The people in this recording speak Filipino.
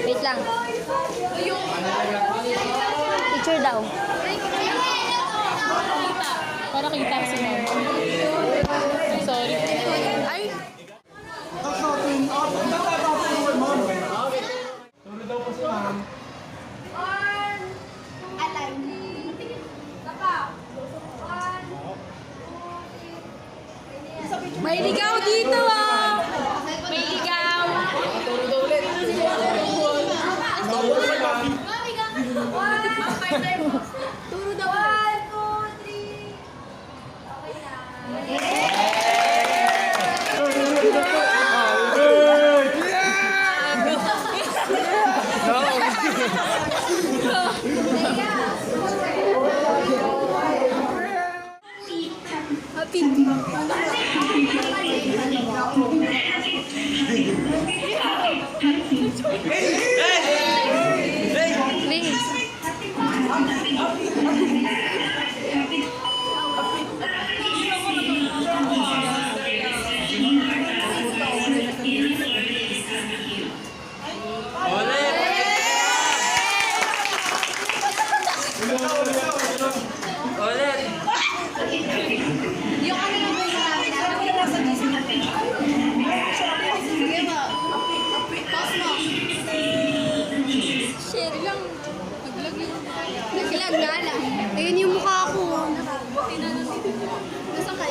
Wait lang. Picture daw. Para kita si ma'am. Sorry. Ay! May ligaw dito ah! May ligaw! Turo daw. 1, 2, 3. Okay na. Share lang. Naglag nga lang. Ayun yung mukha ko. Nasaan ka?